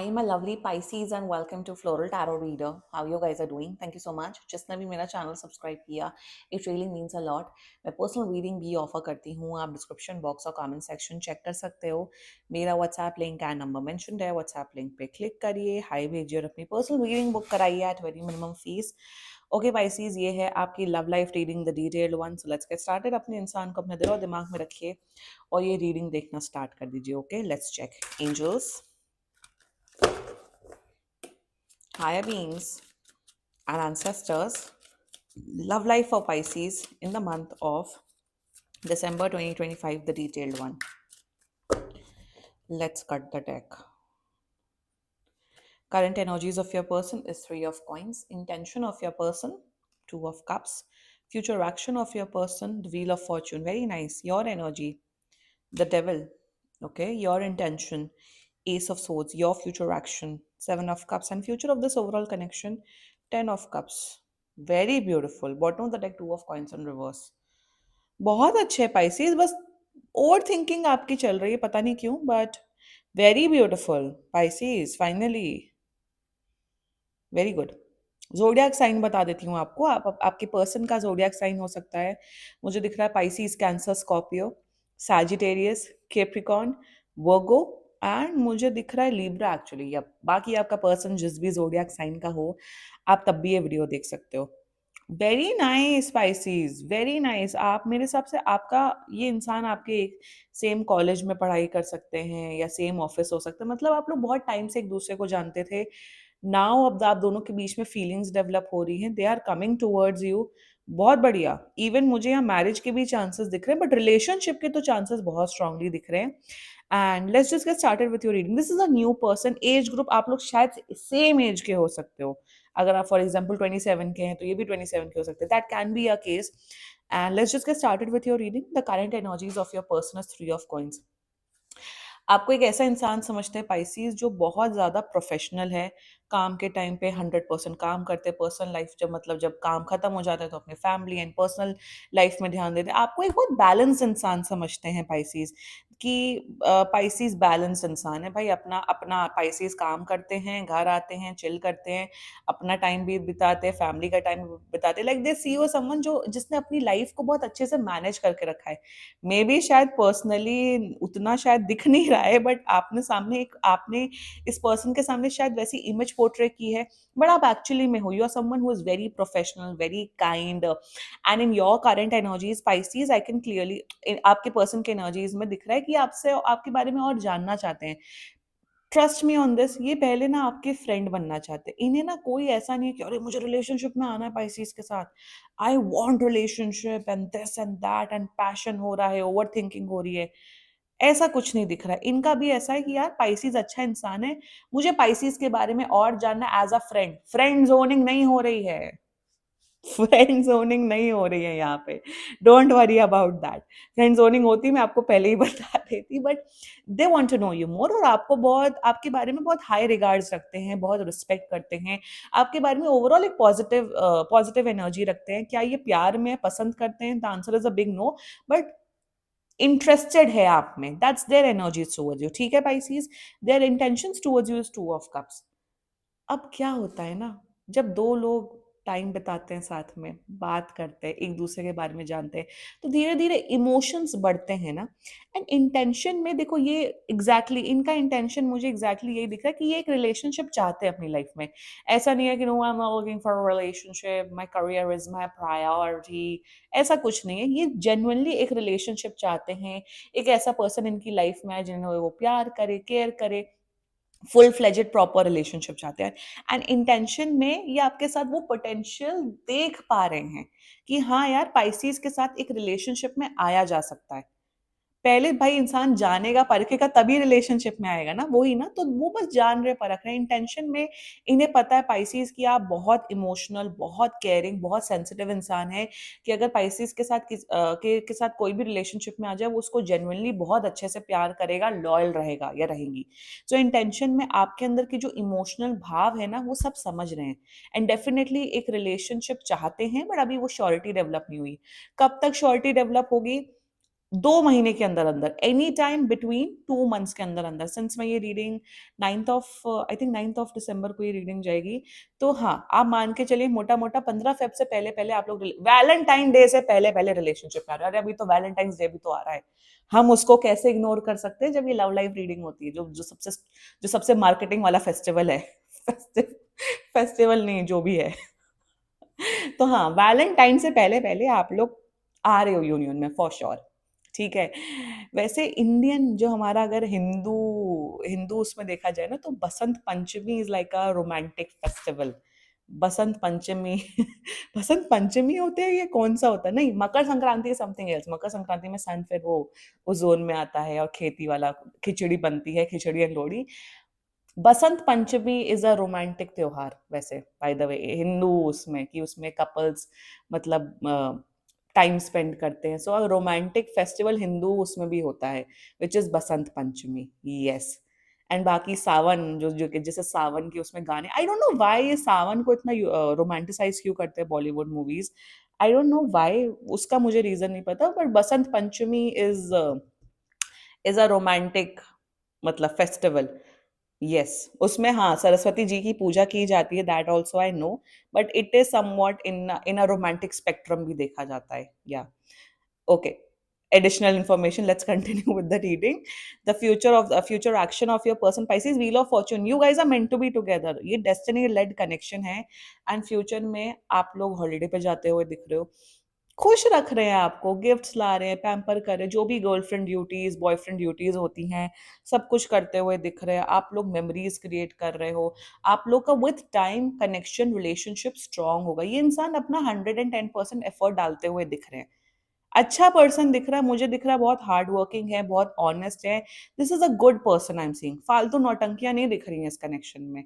Hi, my lovely Pisces, and welcome to Floral Tarot Reader. How you guys are doing? Thank you so much. जिसने भी मेरा channel subscribe किया, it really means a lot. मैं personal reading भी offer करती हूँ. आप description box और कमेंट सेक्शन चेक कर सकते हो. मेरा WhatsApp link and number mentioned है. व्हाट्सएप लिंक पे क्लिक करिए, हाई भेजिए और अपनी पर्सनल रीडिंग बुक कराइए at very minimum fee. Okay Pisces, ये है आपकी love life reading, the detailed one. So let's get started. अपने इंसान को अपने दिल और दिमाग में रखिए और ये रीडिंग देखना स्टार्ट कर दीजिए. Okay, let's check. Angels, higher beings, and ancestors, love life for Pisces in the month of December 2025, the detailed one. Let's cut the deck. Current energies of your person is Three of Coins. Intention of your person, Two of Cups. Future action of your person, the Wheel of Fortune. Very nice. Your energy, the Devil. Okay, your intention, Ace of Swords. Your future action, Seven of Cups. And future of this overall connection, Ten of Cups. Very beautiful. Bottom of the deck, Two of Coins in reverse. बहुत अच्छे Pisces. बस over thinking आपकी चल रही है, पता नहीं क्यों, but very beautiful Pisces. Finally very good. Zodiac sign बता देती हूँ आपको. आपके पर्सन का जोडियाक साइन हो सकता है. मुझे दिख रहा है Pisces, cancer, Scorpio, Sagittarius, Capricorn, Virgo and मुझे दिख रहा है लिब्रा एक्चुअली. अब बाकी आपका पर्सन जिस भी जोडियाक साइन का हो, आप तब भी ये वीडियो देख सकते हो. Very nice species, very nice. आप मेरे हिसाब से आपका ये इंसान आपके एक सेम कॉलेज में पढ़ाई कर सकते हैं या सेम ऑफिस हो सकता है. मतलब आप लोग बहुत टाइम से एक दूसरे को जानते थे. नाउ अब आप दोनों के बीच में फीलिंग्स डेवलप हो रही हैं. They are coming towards you. बहुत बढ़िया. इवन मुझे यहाँ मैरिज के भी चांसेस दिख रहे हैं, बट रिलेशनशिप के तो चांसेस बहुत स्ट्रांगली दिख रहे हैं. And let's just get started with your reading. This is a new person. Age group आप लोग शायद सेम एज के हो सकते हो. अगर आप फॉर एग्जाम्पल 27 के हैं तो ये भी 27 के हो सकते हैं. That can be a case. And let's just get started with your reading. The current energies of your person is three of coins. आपको एक ऐसा इंसान समझते हैं पाइसीज जो बहुत ज़्यादा प्रोफेशनल है. काम के टाइम पे 100% काम करते हैं. पर्सनल लाइफ जब मतलब जब काम खत्म हो जाता है तो अपने फैमिली एंड पर्सनल लाइफ में ध्यान देते हैं. आपको एक बहुत बैलेंस इंसान समझते हैं पाइसीज. कि पाइसीज बैलेंस इंसान है भाई. अपना अपना पाइसीज काम करते हैं, घर आते हैं, चिल करते हैं, अपना टाइम भी बिताते हैं, फैमिली का टाइम बिताते हैं. Like they see you someone जो जिसने अपनी लाइफ को बहुत अच्छे से मैनेज करके रखा है. मे बी शायद पर्सनली उतना शायद दिख नहीं रहा है, बट आपने इस पर्सन के सामने शायद वैसी इमेज पोर्ट्रे की है, बट आप एक्चुअली में हो. You are someone who is very professional, very kind. And in your current energies Pisces, I can clearly आपके पर्सन के एनर्जीज में दिख रहा है कि आपसे आपके बारे में और जानना चाहते हैं. Trust me on this. ये पहले ना आपके फ्रेंड बनना चाहते हैं. इन्हें ना कोई ऐसा नहीं है कि अरे मुझे रिलेशनशिप में आना है पाइसीज के साथ. I want relationship and this and that and passion हो रहा है, ओवर थिंकिंग हो रही है. ऐसा कुछ नहीं दिख रहा है. इनका भी ऐसा है कि यार पाइसीज अच्छा इंसान है, मुझे पाइसीज के बारे में और जानना as a friend. Friend zoning नहीं हो रही है. फ्रेंड जोनिंग नहीं हो रही है यहाँ पे. Don't worry about that. Friend zoning होती मैं आपको पहले ही बता देती, but they want to know you more. और आपको बहुत आपके बारे में बहुत हाई रिगार्ड्स रखते हैं, बहुत रिस्पेक्ट करते हैं. आपके बारे में ओवरऑल एक पॉजिटिव एनर्जी रखते हैं. क्या ये प्यार में पसंद करते हैं? The answer is a big no. But interested है आप में. That's their energies towards you. ठीक है Pisces. Their intentions towards you is two of cups. अब क्या होता है ना, जब दो लोग टाइम बिताते हैं साथ में, बात करते हैं, एक दूसरे के बारे में जानते हैं, तो धीरे धीरे इमोशंस बढ़ते हैं ना. एंड इंटेंशन में देखो, ये इनका इंटेंशन मुझे यही दिख रहा है कि ये एक रिलेशनशिप चाहते हैं अपनी लाइफ में. ऐसा नहीं है कि no I am not looking for a relationship, my career is my priority. ऐसा कुछ नहीं है. ये जेन्युइनली एक रिलेशनशिप चाहते हैं. एक ऐसा पर्सन इनकी लाइफ में है जिन्हें वो प्यार करे, केयर करे. फुल फ्लेजेड प्रॉपर रिलेशनशिप चाहते हैं. एंड इंटेंशन में ये आपके साथ वो पोटेंशियल देख पा रहे हैं कि हाँ यार, पाइसीज के साथ एक रिलेशनशिप में आया जा सकता है. पहले भाई इंसान जानेगा परखेगा तभी रिलेशनशिप में आएगा ना. वही ना. तो वो बस जान रहे, परख रहे. इंटेंशन में इन्हें पता है पाइसीज की आप बहुत इमोशनल, बहुत केयरिंग, बहुत सेंसिटिव इंसान है. कि अगर पाइसीज के साथ के साथ कोई भी रिलेशनशिप में आ जाए, वो उसको जेन्युइनली बहुत अच्छे से प्यार करेगा, लॉयल रहेगा या रहेंगी. सो इंटेंशन में आपके अंदर की जो इमोशनल भाव है ना, वो सब समझ रहे हैं. एंड डेफिनेटली एक रिलेशनशिप चाहते हैं, बट अभी वो श्योरिटी डेवलप नहीं हुई. कब तक श्योरिटी डेवलप होगी? 2 महीने के अंदर-अंदर, एनी टाइम बिटवीन 2 मंथ्स के अंदर-अंदर। सिंस मैं ये reading 9th of I think 9th of December को ये रीडिंग जाएगी। तो हाँ, आप मान के चलिए मोटा-मोटा 15 फ़ेब से पहले-पहले आप लोग वैलेंटाइन डे से पहले-पहले रिलेशनशिप में आ रहे हो। अरे अभी तो वैलेंटाइन्स डे भी तो आ रहा है। हम उसको कैसे इग्नोर कर सकते हैं जब ये लव लाइफ रीडिंग होती है, जो सबसे मार्केटिंग वाला फेस्टिवल है। फेस्टिव फेस्टिवल नहीं, जो भी है। तो हाँ, वैलेंटाइन से पहले-पहले आप लोग आ रहे हो यूनियन में फॉर श्योर, ठीक है। वैसे इंडियन जो हमारा अगर हिंदू हिंदू उसमें देखा जाए ना, तो Basant Panchami is like a romantic festival. Basant Panchami Basant Panchami होते हैं, ये कौन-सा होता है? नहीं, Makar Sankranti is something else. Makar Sankranti में सन फिर वो उस ज़ोन में आता है और खेती वाला खिचड़ी बनती है, khichdi and Lohri. Basant Panchami is a romantic त्योहार वैसे, बाय द वे, हिंदू उसमें कि उसमें कपल्स मतलब टाइम स्पेंड करते हैं। सो अ रोमांटिक फेस्टिवल हिंदू उसमें भी होता है, which is Basant Panchami, yes. And बाकी सावन जो कि जैसे सावन के उसमें गाने, आई डोंट नो व्हाई ये सावन को इतना रोमांटिसाइज़ क्यों करते हैं Bollywood movies? I don't know why, उसका मुझे रीज़न नहीं पता, but Basant Panchami is a romantic मतलब फेस्टिवल। यस, उसमें हाँ, सरस्वती जी की पूजा की जाती है, that also I know, but it is somewhat in a romantic spectrum भी देखा जाता है, या okay. Additional information, let's continue with the reading. The future action of your person, Pisces, Wheel of Fortune, you guys are meant to be together, ये destiny led connection है। And future में आप लोग हॉलिडे पे जाते हुए दिख रहे हो, खुश रख रहे हैं आपको, गिफ्ट्स ला रहे हैं, पैम्पर कर रहे हैं, जो भी गर्लफ्रेंड ड्यूटीज बॉयफ्रेंड ड्यूटीज होती हैं, सब कुछ करते हुए दिख रहे हैं। आप लोग मेमोरीज क्रिएट कर रहे हो। आप लोग का with time connection relationship strong होगा। ये इंसान अपना 110% एफर्ट डालते हुए दिख रहे हैं। अच्छा पर्सन दिख रहा है, मुझे दिख रहा है बहुत हार्ड वर्किंग है, बहुत ऑनेस्ट है। This is a good person I am seeing. फालतू नौटंकियां नहीं दिख रही हैं इस कनेक्शन में,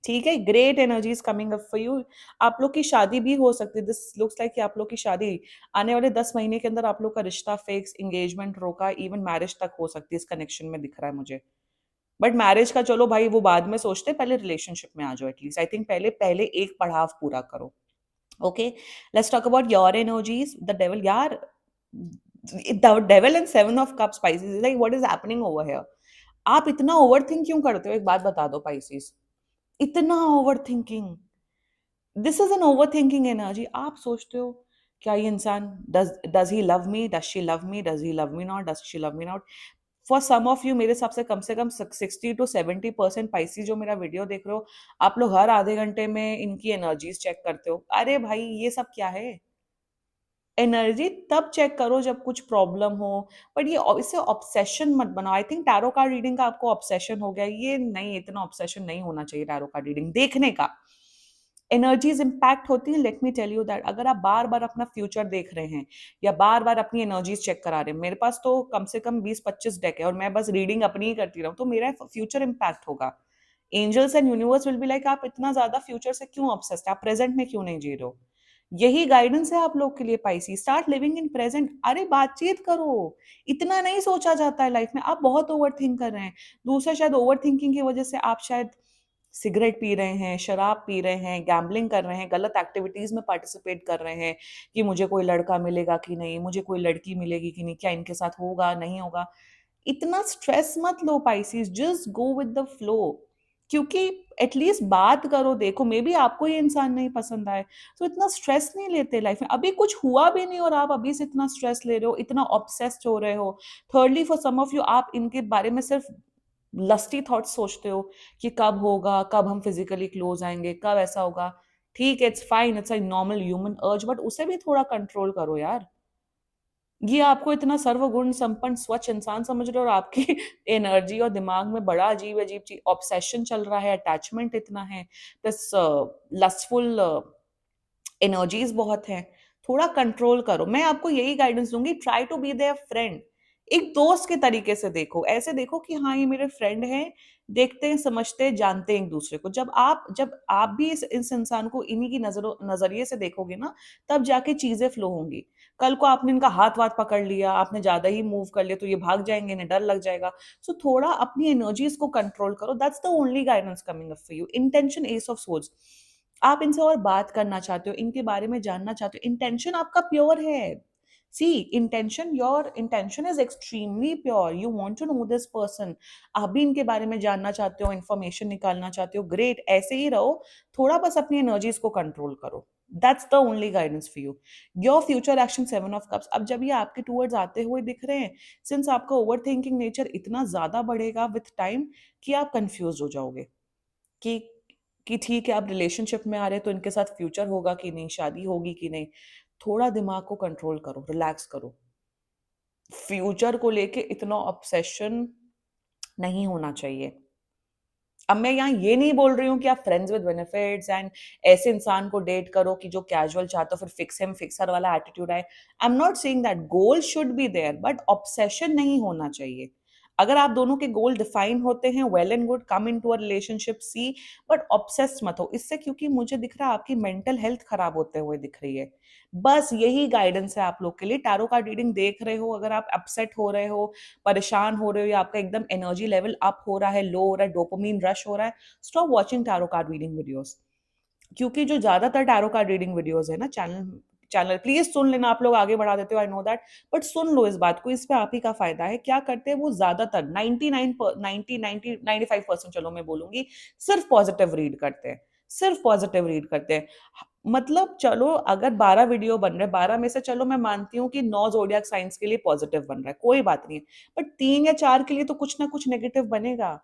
ठीक है। Great energies coming up for you. आप लोग की शादी भी हो सकती है, दिस लुक्स लाइक कि आप लोग की शादी आने वाले 10 महीने के अंदर, आप लोग का रिश्ता फिक्स, एंगेजमेंट रोका, इवन मैरिज तक हो सकती है, इस कनेक्शन में दिख रहा है मुझे। बट मैरिज का चलो भाई वो बाद में सोचते हैं, पहले रिलेशनशिप में आ जाओ एटलीस्ट। आई थिंक पहले पहले एक पड़ाव पूरा करो। Okay, let's talk about your energies. The devil यार, the devil and 7 of cup spices, like what is happening over here? आप इतना ओवर थिंक क्यों करते हो? एक बात बता दो पाइसेस, इतना over thinking, this is an over thinking energy. आप सोचते हो क्या ये इंसान, does he love me, does she love me, does he love me not, does she love me not? For some of you, मेरे हिसाब से कम 60 to 70% पाइसी जो मेरा वीडियो देख रहे हो, आप लोग हर आधे घंटे में इनकी एनर्जीज चेक करते हो। अरे भाई, ये सब क्या है? एनर्जी तब चेक करो जब कुछ प्रॉब्लम हो, बट ये इससे ऑब्सेशन मत बनाओ। I think tarot card reading का आपको ऑब्सेशन हो गया, ये नहीं, इतना ऑब्सेशन नहीं होना चाहिए टैरो कार्ड रीडिंग देखने का। एनर्जीज इंपैक्ट होती है, let me tell you that. अगर आप बार बार अपना फ्यूचर देख रहे हैं या बार बार अपनी एनर्जीज चेक करा रहे हैं, मेरे पास तो कम से कम 20-25 डेक है और मैं बस रीडिंग अपनी ही करती रहूं, तो मेरा फ्यूचर इंपैक्ट होगा। Angels and universe will be like, आप इतना ज्यादा फ्यूचर से क्यों ऑब्सेस्ड, आप प्रेजेंट में क्यों नहीं जी रहे हो? यही गाइडेंस है आप लोग के लिए Pisces, start living in present. अरे बातचीत करो, इतना नहीं सोचा जाता है लाइफ में। आप बहुत ओवर थिंक कर रहे हैं। दूसरा, शायद ओवर थिंकिंग की वजह से आप शायद सिगरेट पी रहे हैं, शराब पी रहे हैं, गैम्बलिंग कर रहे हैं, गलत एक्टिविटीज में पार्टिसिपेट कर रहे हैं कि मुझे कोई लड़का मिलेगा कि नहीं, मुझे कोई लड़की मिलेगी कि नहीं, क्या इनके साथ होगा नहीं होगा। इतना स्ट्रेस मत लो Pisces, just go with the flow. क्योंकि एटलीस्ट बात करो, देखो मे बी आपको ये इंसान नहीं पसंद आए, तो इतना स्ट्रेस नहीं लेते लाइफ में। अभी कुछ हुआ भी नहीं और आप अभी से इतना स्ट्रेस ले रहे हो, इतना ऑब्सेस्ड हो रहे हो। Thirdly, for some of you, आप इनके बारे में सिर्फ लस्टी थॉट्स सोचते हो कि कब होगा, कब हम फिजिकली क्लोज आएंगे, कब ऐसा होगा। ठीक है, it's fine, it's a normal human अर्ज, बट उसे भी थोड़ा कंट्रोल करो यार। ये आपको इतना सर्वगुण संपन्न स्वच्छ इंसान समझ रहे हो, और आपकी एनर्जी और दिमाग में बड़ा अजीब अजीब चीज ऑब्सेशन चल रहा है, अटैचमेंट इतना है, प्लस लस्टफुल एनर्जीज बहुत हैं। थोड़ा कंट्रोल करो। मैं आपको यही गाइडेंस दूंगी, try to be their friend. एक दोस्त के तरीके से देखो, ऐसे देखो कि हाँ ये मेरे फ्रेंड हैं, देखते हैं, समझते हैं, जानते हैं एक दूसरे को। जब आप भी इस इंसान को इन्हीं की नजरिए से देखोगे ना, तब जाके चीजें फ्लो होंगी। कल को आपने इनका हाथ वाथ पकड़ लिया, आपने ज्यादा ही मूव कर लिया, तो ये भाग जाएंगे, इन्हें डर लग जाएगा। सो थोड़ा अपनी एनर्जीज को कंट्रोल करो, that's the only guidance coming up for you. Intention, S of source, आप इनसे और बात करना चाहते हो, इनके बारे में जानना चाहते हो, इंटेंशन आपका प्योर है। See intention, your intention is extremely pure, you want to know this person, आप भी इनके बारे में जानना चाहते हो, इन्फॉर्मेशन निकालना चाहते हो, ग्रेट, ऐसे ही रहो, थोड़ा बस अपनी एनर्जीज को कंट्रोल करो, that's the only guidance for you. Your future action 7 of cups, अब जब ये आपके टूवर्ड्स आते हुए दिख रहे हैं, सिंस आपका ओवर थिंकिंग नेचर इतना ज्यादा बढ़ेगा विथ टाइम कि आप कंफ्यूज हो जाओगे कि ठीक है, आप रिलेशनशिप में आ रहे हैं तो इनके साथ फ्यूचर होगा कि नहीं, शादी होगी कि नहीं, थोड़ा दिमाग को कंट्रोल करो, रिलैक्स करो, फ्यूचर को लेके इतना ऑब्सेशन नहीं होना चाहिए। अब मैं यहाँ ये नहीं बोल रही हूँ कि आप फ्रेंड्स विद बेनिफिट्स एंड ऐसे इंसान को डेट करो कि जो कैजुअल चाहते हो, फिर फिक्स हिम फिक्सर वाला एटीट्यूड है, I am not saying that, goal should be there but obsession नहीं होना चाहिए। अगर आप दोनों के गोल डिफाइन होते हैं, well and good, come into a relationship, see, but obsess मत हो इससे, क्योंकि मुझे दिख रहा है आपकी मेंटल हेल्थ खराब होते हुए दिख रही है। बस यही गाइडेंस है आप लोग के लिए। टैरो कार्ड रीडिंग देख रहे हो, अगर आप अपसेट हो रहे हो, परेशान हो रहे हो, या आपका एकदम एनर्जी लेवल अप हो रहा है, लो हो रहा है, डोपामीन रश हो रहा है, stop watching tarot card reading videos. क्योंकि जो ज्यादातर टैरो कार्ड रीडिंग वीडियोस है ना, चैनल चैनल प्लीज सुन लेना, आप लोग आगे बढ़ा देते हो, आई नो दैट, बट सुन लो इस बात को, इस पे आप ही का फायदा है। क्या करते हैं वो ज्यादातर 99 95%, चलो मैं बोलूंगी, सिर्फ पॉजिटिव रीड करते हैं, सिर्फ पॉजिटिव रीड करते हैं। मतलब चलो अगर 12 वीडियो बन रहे हैं, 12 में से चलो मैं मानती हूँ कि 9 जोडियाक साइंस के लिए पॉजिटिव बन रहा है, कोई बात नहीं है, बट 3 या 4 के लिए तो कुछ ना कुछ नेगेटिव बनेगा।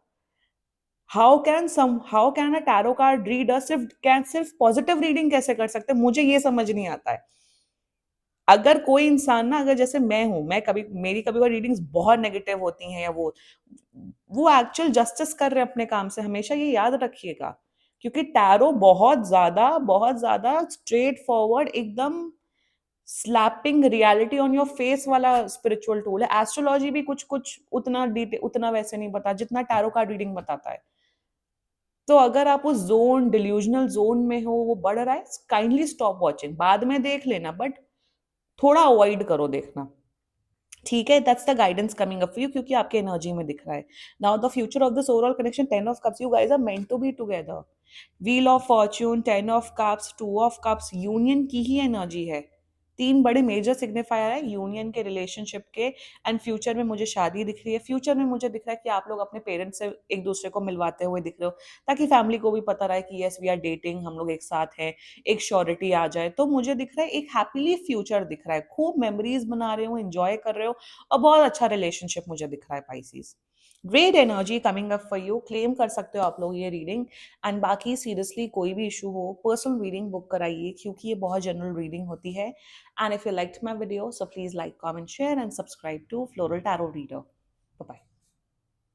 How can a tarot card reader सिर्फ पॉजिटिव रीडिंग कैसे कर सकते हैं, मुझे ये समझ नहीं आता है। अगर कोई इंसान ना, अगर जैसे मैं हूं, मैं कभी, मेरी कभी कभी रीडिंग्स बहुत नेगेटिव होती हैं, या वो एक्चुअल जस्टिस कर रहे हैं अपने काम से, हमेशा ये याद रखिएगा। क्योंकि टैरो बहुत ज्यादा स्ट्रेट फॉरवर्ड, एकदम slapping reality on your face वाला स्पिरिचुअल टूल है। एस्ट्रोलॉजी भी कुछ कुछ उतना डिटेल, उतना वैसे नहीं बता जितना टैरो कार्ड रीडिंग बताता है। तो अगर आप उस जोन, डिल्यूजनल जोन में हो, वो बढ़ रहा है, काइंडली स्टॉप वॉचिंग, बाद में देख लेना, बट थोड़ा अवॉइड करो देखना, ठीक है। That's the guidance coming up for you, क्योंकि आपके एनर्जी में दिख रहा है। Now the future of this overall connection, 10 of cups, you guys are meant to be together. Wheel of fortune, 10 of cups, 2 of cups, union की ही energy है। 3 बड़े मेजर सिग्निफायर है यूनियन के, रिलेशनशिप के, एंड फ्यूचर में मुझे शादी दिख रही है। फ्यूचर में मुझे दिख रहा है कि आप लोग अपने पेरेंट्स से एक दूसरे को मिलवाते हुए दिख रहे हो, ताकि फैमिली को भी पता रहे कि यस वी आर डेटिंग, हम लोग एक साथ हैं, एक श्योरिटी आ जाए। तो मुझे दिख रहा है एक हैप्पीली फ्यूचर दिख रहा है, खूब मेमोरीज बना रहे हो, एंजॉय कर रहे हो, और बहुत अच्छा रिलेशनशिप मुझे दिख रहा है Pisces. Great energy coming up for you, claim कर सकते हो आप लोग ये रीडिंग। एंड बाकी सीरियसली कोई भी इशू हो, पर्सनल रीडिंग बुक कराइए, क्योंकि ये बहुत जनरल रीडिंग होती है। And if you liked my video, so please like, comment, share and subscribe to Floral Tarot Reader. Bye.